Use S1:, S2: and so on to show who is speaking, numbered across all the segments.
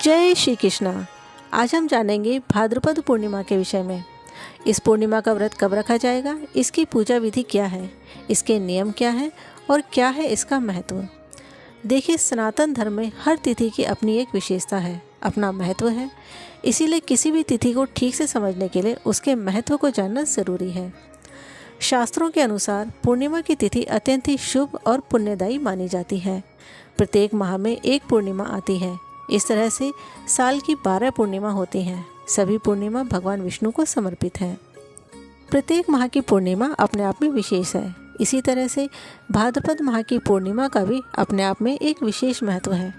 S1: जय श्री कृष्णा। आज हम जानेंगे भाद्रपद पूर्णिमा के विषय में। इस पूर्णिमा का व्रत कब रखा जाएगा, इसकी पूजा विधि क्या है, इसके नियम क्या है और क्या है इसका महत्व। देखिए, सनातन धर्म में हर तिथि की अपनी एक विशेषता है, अपना महत्व है। इसीलिए किसी भी तिथि को ठीक से समझने के लिए उसके महत्व को जानना ज़रूरी है। शास्त्रों के अनुसार पूर्णिमा की तिथि अत्यंत ही शुभ और पुण्यदायी मानी जाती है। प्रत्येक माह में एक पूर्णिमा आती है। इस तरह से साल की 12 पूर्णिमा होती हैं। सभी पूर्णिमा भगवान विष्णु को समर्पित है। प्रत्येक माह की पूर्णिमा अपने आप में विशेष है। इसी तरह से भाद्रपद माह की पूर्णिमा का भी अपने आप में एक विशेष महत्व है,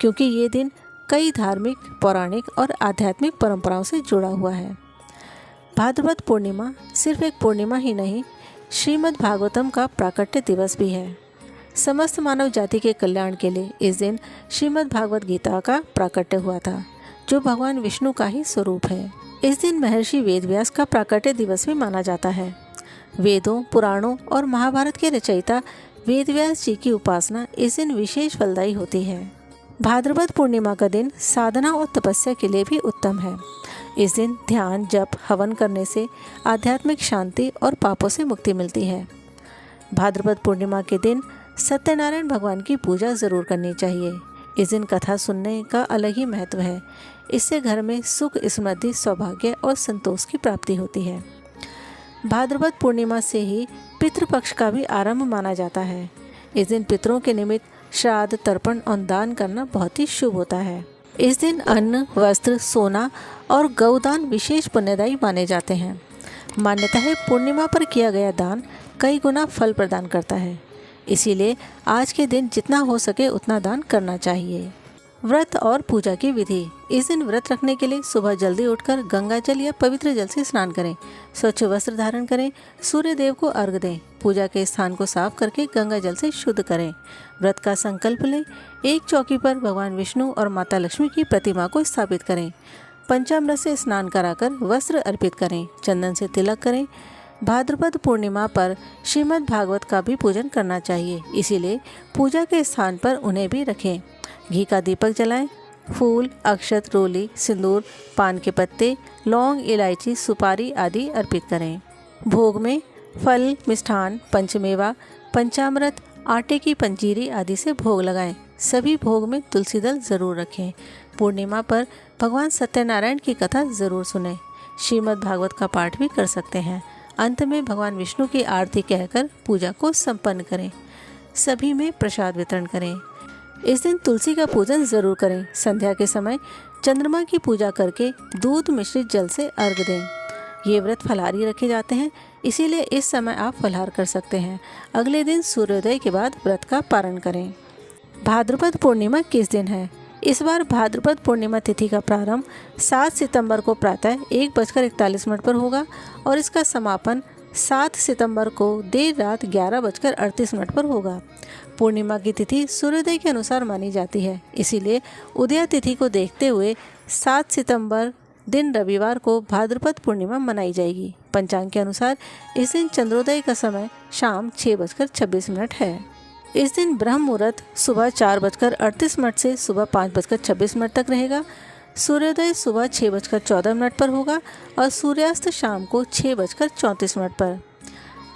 S1: क्योंकि ये दिन कई धार्मिक, पौराणिक और आध्यात्मिक परंपराओं से जुड़ा हुआ है। भाद्रपद पूर्णिमा सिर्फ एक पूर्णिमा ही नहीं, श्रीमद् भागवतम का प्राकट्य दिवस भी है। समस्त मानव जाति के कल्याण के लिए इस दिन श्रीमद् भागवत गीता का प्राकट्य हुआ था, जो भगवान विष्णु का ही स्वरूप है। इस दिन महर्षि वेदव्यास का प्राकट्य दिवस भी माना जाता है। वेदों, पुराणों और महाभारत के रचयिता वेदव्यास जी की उपासना इस दिन विशेष फलदायी होती है। भाद्रपद पूर्णिमा का दिन साधना और तपस्या के लिए भी उत्तम है। इस दिन ध्यान, जप, हवन करने से आध्यात्मिक शांति और पापों से मुक्ति मिलती है। भाद्रपद पूर्णिमा के दिन सत्यनारायण भगवान की पूजा ज़रूर करनी चाहिए। इस दिन कथा सुनने का अलग ही महत्व है। इससे घर में सुख, समृद्धि, सौभाग्य और संतोष की प्राप्ति होती है। भाद्रपद पूर्णिमा से ही पितृपक्ष का भी आरंभ माना जाता है। इस दिन पितरों के निमित्त श्राद्ध, तर्पण और दान करना बहुत ही शुभ होता है। इस दिन अन्न, वस्त्र, सोना और गौदान विशेष पुण्यदायी माने जाते हैं। मान्यता है पूर्णिमा पर किया गया दान कई गुना फल प्रदान करता है। इसीलिए आज के दिन जितना हो सके उतना दान करना चाहिए। व्रत और पूजा की विधि। इस दिन व्रत रखने के लिए सुबह जल्दी उठकर गंगा जल या पवित्र जल से स्नान करें, स्वच्छ वस्त्र धारण करें, सूर्य देव को अर्घ्य दें, पूजा के स्थान को साफ करके गंगा जल से शुद्ध करें। व्रत का संकल्प लें। एक चौकी पर भगवान विष्णु और माता लक्ष्मी की प्रतिमा को स्थापित करें। पंचामृत से स्नान कराकर वस्त्र अर्पित करें, चंदन से तिलक करें। भाद्रपद पूर्णिमा पर श्रीमद् भागवत का भी पूजन करना चाहिए, इसीलिए पूजा के स्थान पर उन्हें भी रखें। घी का दीपक जलाएं। फूल, अक्षत, रोली, सिंदूर, पान के पत्ते, लौंग, इलायची, सुपारी आदि अर्पित करें। भोग में फल, मिष्ठान, पंचमेवा, पंचामृत, आटे की पंजीरी आदि से भोग लगाएं। सभी भोग में तुलसी दल जरूर रखें। पूर्णिमा पर भगवान सत्यनारायण की कथा जरूर सुनें। श्रीमद् भागवत का पाठ भी कर सकते हैं। अंत में भगवान विष्णु की आरती कहकर पूजा को संपन्न करें। सभी में प्रसाद वितरण करें। इस दिन तुलसी का पूजन जरूर करें। संध्या के समय चंद्रमा की पूजा करके दूध मिश्रित जल से अर्घ्य दें। ये व्रत फलाहारी रखे जाते हैं, इसीलिए इस समय आप फलाहार कर सकते हैं। अगले दिन सूर्योदय के बाद व्रत का पारण करें। भाद्रपद पूर्णिमा किस दिन है? इस बार भाद्रपद पूर्णिमा तिथि का प्रारंभ 7 सितंबर को प्रातः 1:41 पर होगा और इसका समापन 7 सितंबर को देर रात 11:38 पर होगा। पूर्णिमा की तिथि सूर्योदय के अनुसार मानी जाती है, इसीलिए उदया तिथि को देखते हुए 7 सितंबर दिन रविवार को भाद्रपद पूर्णिमा मनाई जाएगी। पंचांग के अनुसार इस दिन चंद्रोदय का समय शाम 6:26 है। इस दिन ब्रह्म मुहूर्त सुबह 4:38 से सुबह 5:26 तक रहेगा। सूर्योदय सुबह 6:14 पर होगा और सूर्यास्त शाम को 6:34 पर।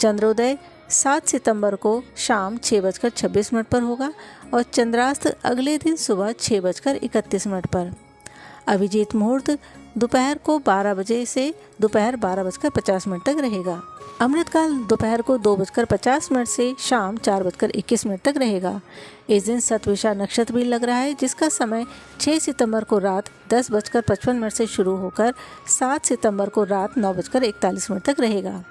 S1: चंद्रोदय 7 सितंबर को शाम 6:26 पर होगा और चंद्रास्त अगले दिन सुबह 6:31 पर। अभिजीत मुहूर्त दोपहर को 12 बजे से दोपहर 12:50 तक रहेगा। अमृतकाल दोपहर को 2:50 से शाम 4:21 तक रहेगा। इस दिन सतविशा नक्षत्र भी लग रहा है, जिसका समय 6 सितंबर को रात 10:55 से शुरू होकर 7 सितंबर को रात 9:41 तक रहेगा।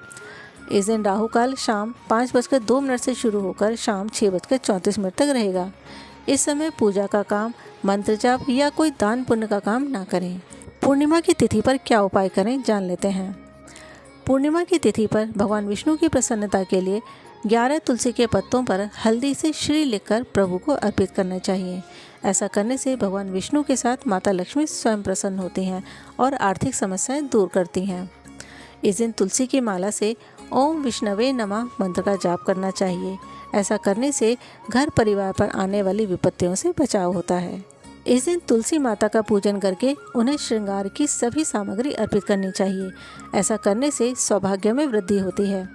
S1: इस दिन राहु काल शाम 5:02 से शुरू होकर शाम 6:34 तक रहेगा। इस समय पूजा का काम, मंत्र जाप या कोई दान पुण्य का काम ना करें। पूर्णिमा की तिथि पर क्या उपाय करें, जान लेते हैं। पूर्णिमा की तिथि पर भगवान विष्णु की प्रसन्नता के लिए 11 तुलसी के पत्तों पर हल्दी से श्री लिखकर प्रभु को अर्पित करना चाहिए। ऐसा करने से भगवान विष्णु के साथ माता लक्ष्मी स्वयं प्रसन्न होती हैं और आर्थिक समस्याएं दूर करती हैं। इस दिन तुलसी की माला से ओम विष्णवे नमः मंत्र का जाप करना चाहिए। ऐसा करने से घर परिवार पर आने वाली विपत्तियों से बचाव होता है। इस दिन तुलसी माता का पूजन करके उन्हें श्रृंगार की सभी सामग्री अर्पित करनी चाहिए। ऐसा करने से सौभाग्य में वृद्धि होती है।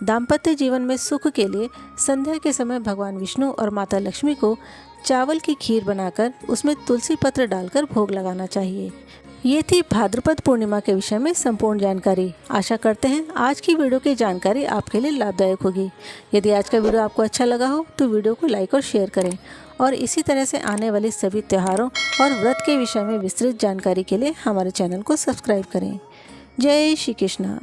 S1: दाम्पत्य जीवन में सुख के लिए संध्या के समय भगवान विष्णु और माता लक्ष्मी को चावल की खीर बनाकर उसमें तुलसी पत्र डालकर भोग लगाना चाहिए। ये थी भाद्रपद पूर्णिमा के विषय में संपूर्ण जानकारी। आशा करते हैं आज की वीडियो की जानकारी आपके लिए लाभदायक होगी। यदि आज का वीडियो आपको अच्छा लगा हो तो वीडियो को लाइक और शेयर करें और इसी तरह से आने वाले सभी त्योहारों और व्रत के विषय में विस्तृत जानकारी के लिए हमारे चैनल को सब्सक्राइब करें। जय श्री कृष्ण।